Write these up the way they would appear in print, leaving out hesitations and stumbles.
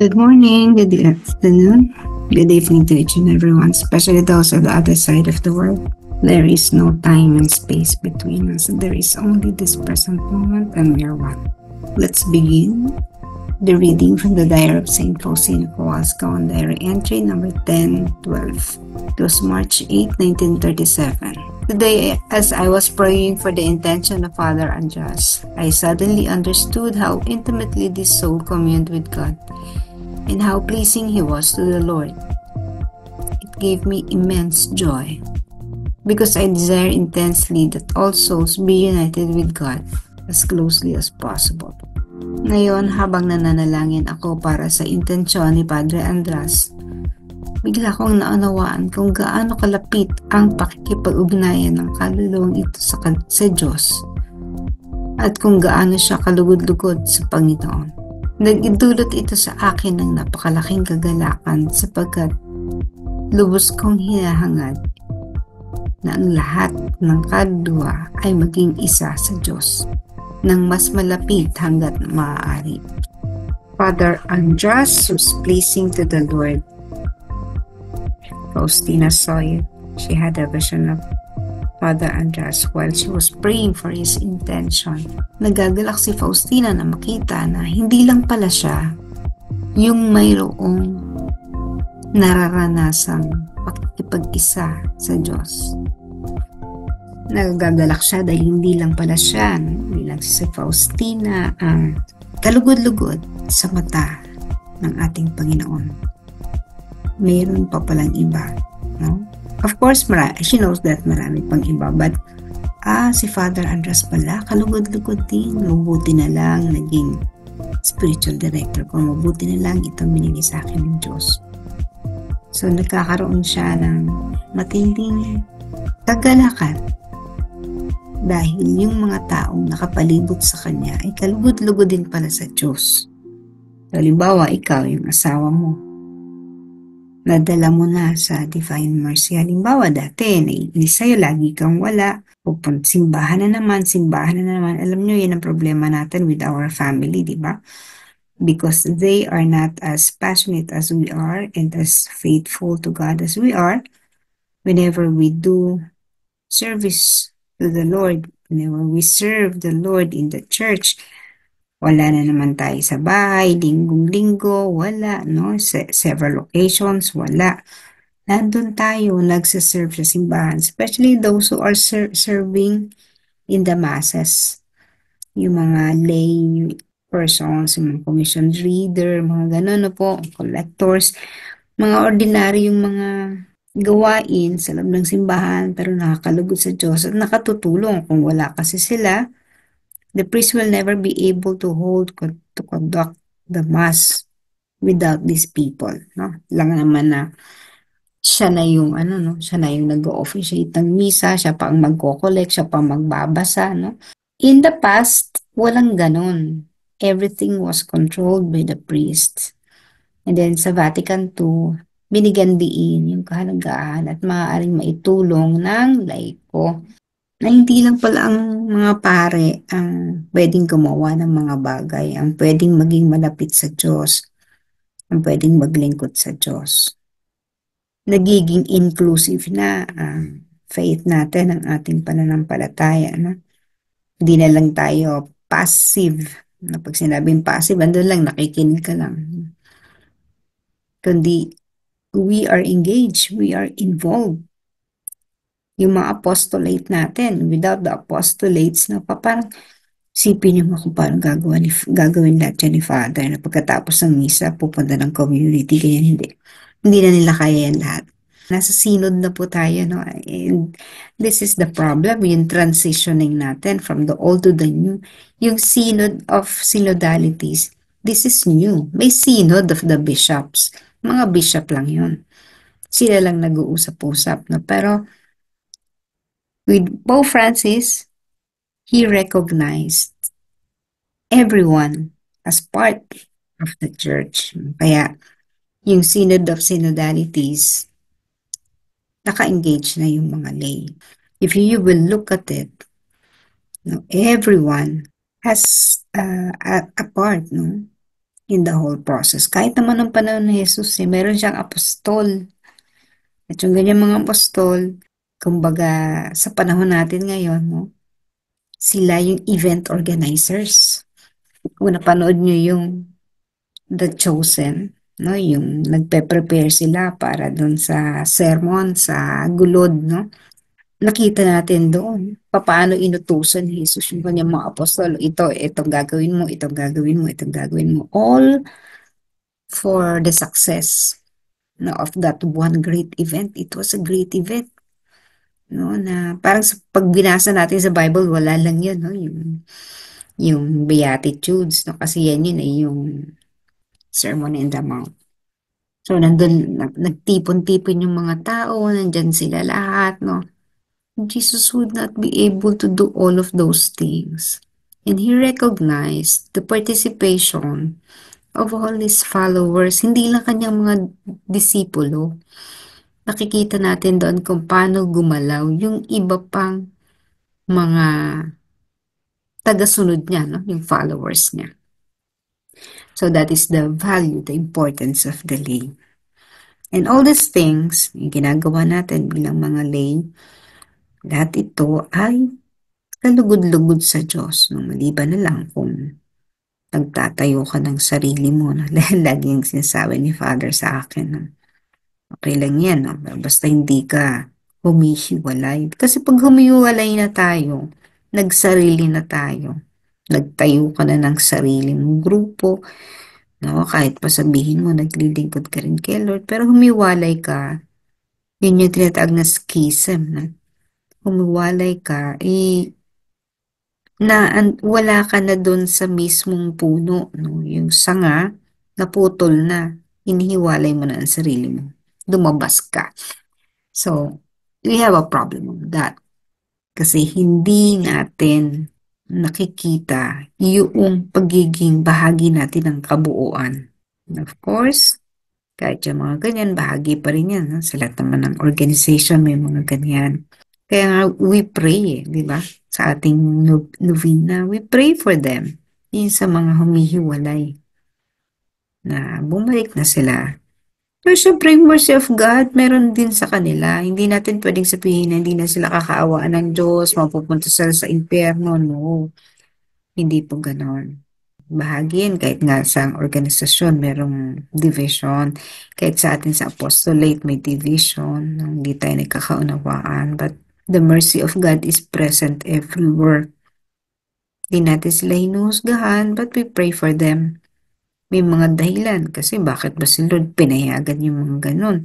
Good morning, good afternoon, good evening to each and everyone, especially those on the other side of the world. There is no time and space between us. There is only this present moment, and we are one. Let's begin the reading from the Diary of St. Faustina Kowalska on Diary Entry number 1012. It was March 8, 1937. Today, as I was praying for the intention of Father Andras, I suddenly understood how intimately this soul communed with God and how pleasing he was to the Lord. It gave me immense joy because I desire intensely that all souls be united with God as closely as possible. Ngayon, habang nananalangin ako para sa intensyon ni Padre Andras, bigla kong naunawaan kung gaano kalapit ang pakikipag-ugnayan ng kaluluwang ito sa Diyos at kung gaano siya kalugod-lugod sa Panginoon. Nag-idulot ito sa akin ng napakalaking kagalakan sapagkat lubos kong hinahangad na ang lahat ng kaluluwa ay maging isa sa Diyos ng mas malapit hanggat maaari. Father Andras was pleasing to the Lord. Faustina saw it. She had a vision of Father Andras while she was praying for his intention. Nagagalak si Faustina na makita na hindi lang pala siya yung mayroong nararanasang pakikipag-isa sa Diyos. Nagagalak siya dahil hindi lang pala siya, hindi lang si Faustina ang kalugod-lugod sa mata ng ating Panginoon. Mayroon pa palang iba, no? Of course, she knows that marami pang iba, but si Father Andras pala, kalugod-lugod din. Mabuti na lang naging spiritual director ko. Mabuti na lang itong binigay sa akin ng Diyos. So, nagkakaroon siya ng matinding kagalakan dahil yung mga taong nakapalibot sa kanya ay kalugod-lugod din pala sa Diyos. So, halimbawa, ikaw, yung asawa mo, nadala mo na sa Divine Mercy. Halimbawa, dati, naiinis sa'yo, lagi kang wala. Simbahan na naman. Alam nyo, yan ang problema natin with our family, di ba? Because they are not as passionate as we are and as faithful to God as we are. Whenever we do service to the Lord, whenever we serve the Lord in the church, wala na naman tayo sa bahay, linggong-linggo, wala, no? Several occasions, wala. Nandun tayo, nagsaserve sa simbahan, especially those who are serving in the masses. Yung mga lay persons, yung mga commission reader, mga ganun, no po, collectors, mga ordinaryong mga gawain sa loob ng simbahan pero nakakalugod sa Diyos at nakatutulong. Kung wala kasi sila, the priest will never be able to conduct the mass without these people, no? Lang naman na siya na yung siya na yung nag-o-officiate ng misa, siya pa ang magko-collect, siya pa ang magbabasa, no? In the past, walang ganon. Everything was controlled by the priest. And then sa Vatican II, binigyan diin yung kahalagaan at maaaring maitulong ng laiko na hindi lang pala ang mga pare ang pwedeng gumawa ng mga bagay, ang pwedeng maging malapit sa Diyos, ang pwedeng maglingkod sa Diyos. Nagiging inclusive na ang faith natin, ang ating pananampalataya. No? Hindi na lang tayo passive. Pag sinabing passive, andun lang, nakikinig ka lang. Kundi we are engaged, we are involved. Yung mga apostolate natin, without the apostolates, parang sipin niyo mo kung paano gagawin lahat yan ni Father na pagkatapos ng misa, pupunta ng community, kaya hindi na nila kaya yan lahat. Nasa synod na po tayo, no? And this is the problem, yung transitioning natin from the old to the new. Yung synod of synodalities, this is new. May synod of the bishops. Mga bishop lang yun. Sila lang nag-uusap-usap, no? Pero with Pope Francis, he recognized everyone as part of the church. Kaya yung Synod of Synodalities, naka-engage na yung mga lay. If you will look at it, no, everyone has a part, no? in the whole process. Kahit naman ng panahon ni Jesus, meron siyang apostol. At yung ganyan mga apostol, kumbaga sa panahon natin ngayon, no, sila yung event organizers. Kung napanood nyo yung The Chosen, no, yung nagpe-prepare sila para dun sa sermon, sa gulod, no, nakita natin doon paano inutusan ni Jesus yung kanyang mga apostol. Itong gagawin mo, itong gagawin mo, itong gagawin mo. All for the success, no, of that one great event. It was a great event. No, na parang pag binasa natin sa Bible, wala lang yun, no, yung Beatitudes, no, kasi yan yun ay yung Sermon in the Mount. So, nandun, nagtipon-tipon yung mga tao, nandyan sila lahat, no. Jesus would not be able to do all of those things. And he recognized the participation of all his followers, hindi lang kanyang mga disipulo. Nakikita natin doon kung paano gumalaw yung iba pang mga tagasunod niya, no? Yung followers niya. So that is the value, the importance of the lay. And all these things, yung ginagawa natin bilang mga lay, lahat ito ay kalugod-lugod sa Diyos. No? Maliban na lang kung nagtatayo ka ng sarili mo. No? Laging sinasabi ni Father sa akin, no? Okay lang yan. No? Basta hindi ka humihiwalay. Kasi pag humihiwalay na tayo, nagsarili na tayo, nagtayo ka na ng sarili mong grupo, no? Kahit pa sabihin mo, naglilingkod ka rin kay Lord, pero humiwalay ka, yun yung tinatawag na schism. No? Humiwalay ka, wala ka na dun sa mismong puno, no? Yung sanga, naputol na, inihiwalay mo na ang sarili mo. Lumabas ka. So, we have a problem with that. Kasi hindi natin nakikita yung pagiging bahagi natin ng kabuuan. And of course, kahit yung mga ganyan, bahagi pa rin yan. No? Sa lahat naman ng organization, may mga ganyan. Kaya nga, we pray, di ba? Sa ating novena, we pray for them. Yung sa mga humihiwalay na bumalik na sila. Pero syempre, yung mercy of God, meron din sa kanila. Hindi natin pwedeng sabihin na hindi na sila kakaawaan ng Diyos, mapupunta sila sa impyerno. No, hindi po ganon. Bahagi yan, kahit nga sa organisasyon, merong division. Kahit sa atin sa apostolate, may division. Hindi tayo nagkakaunawaan. But the mercy of God is present everywhere. Hindi natin sila hinuhusgahan, but we pray for them. May mga dahilan kasi bakit ba si Lord pinayagan yung mga ganun?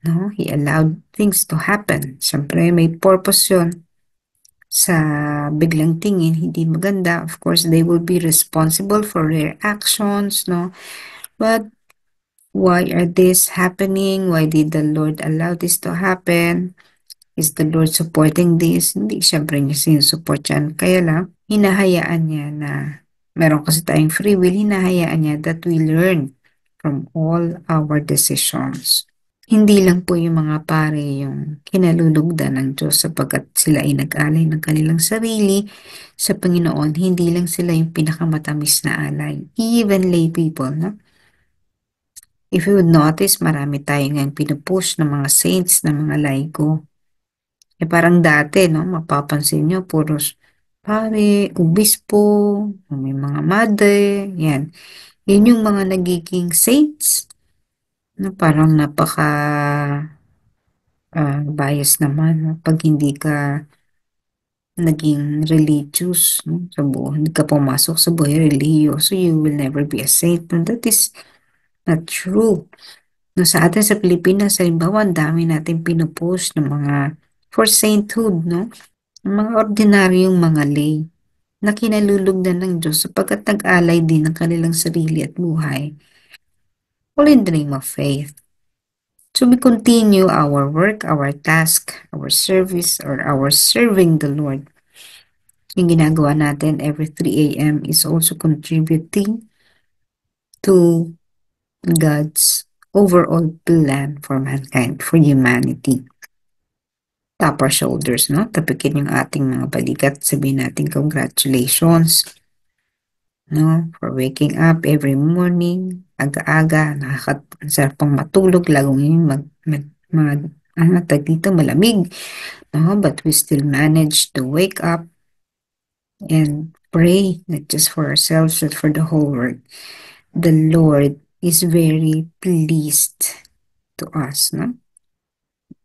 No? He allowed things to happen. Siyempre, may purpose yun. Sa biglang tingin, hindi maganda. Of course, they will be responsible for their actions, no? But why are this happening? Why did the Lord allow this to happen? Is the Lord supporting this? Hindi, syempre niya sinusupport yan. Kaya lang, hinahayaan niya na meron kasi tayong free will, hinahayaan niya that we learn from all our decisions. Hindi lang po yung mga pare yung kinalulugdan ng Diyos sapagkat sila ay nag-alay ng kanilang sarili sa Panginoon. Hindi lang sila yung pinakamatamis na alay. Even lay people, no? If you would notice, marami tayong ang pinupush ng mga saints, ng mga laiko. Parang dati, no? Mapapansin nyo, puros pare, obispo, may mga mother, yan. Yan yung mga nagiging saints na parang napaka bias naman, no? Pag hindi ka naging religious, no? Hindi ka pumasok sa buhay religious, so you will never be a saint. No? That is not true. No, sa atin sa Pilipinas, halimbawa, ang dami natin pinupost ng mga for sainthood, no? Ang mga ordinaryong mga lay na kinalulugdan ng Diyos sapagkat nag-alay din ng kanilang sarili at buhay. All in the name of faith. So we continue our work, our task, our service, or our serving the Lord. Yung ginagawa natin every 3 a.m. is also contributing to God's overall plan for mankind, for humanity. Tap our shoulders, no? Tapikin yung ating mga balikat. Sabihin natin, congratulations. no? For waking up every morning, aga-aga, ang sarap pang matulog, lalo ngayon dito, malamig, no? But we still manage to wake up and pray, not just for ourselves, but for the whole world. The Lord is very pleased to us, no?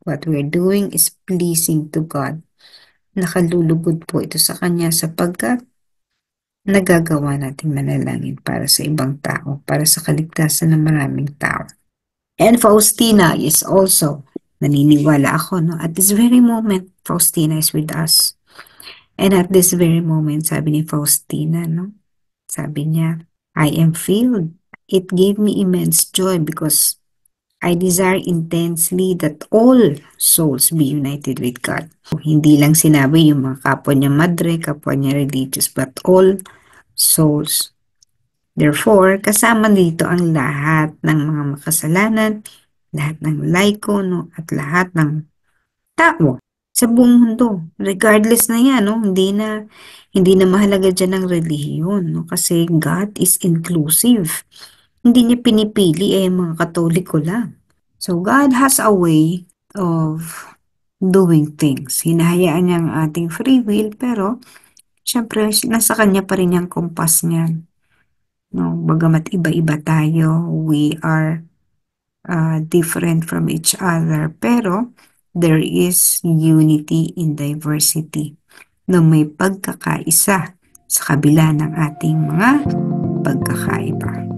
What we're doing is pleasing to God. Nakalulugod po ito sa Kanya sapagkat nagagawa natin manalangin para sa ibang tao, para sa kaligtasan ng maraming tao. And Faustina is also, naniniwala ako, no? At this very moment, Faustina is with us. And at this very moment, sabi ni Faustina, no? Sabi niya, I am filled. It gave me immense joy because I desire intensely that all souls be united with God. Hindi lang sinabi yung mga kapwa niya madre, kapwa niya religious, but all souls. Therefore, kasama dito ang lahat ng mga makasalanan, lahat ng laiko, no, at lahat ng tao sa buong mundo. Regardless na yan, no, hindi na mahalaga dyan ang relihiyon, no, kasi God is inclusive. Hindi niya pinipili mga Katoliko lang. So, God has a way of doing things. Hinahayaan niya ang ating free will, pero syempre, nasa kanya pa rin yung compass niya. No, bagamat iba-iba tayo, we are different from each other, pero there is unity in diversity na may pagkakaisa sa kabila ng ating mga pagkakaiba.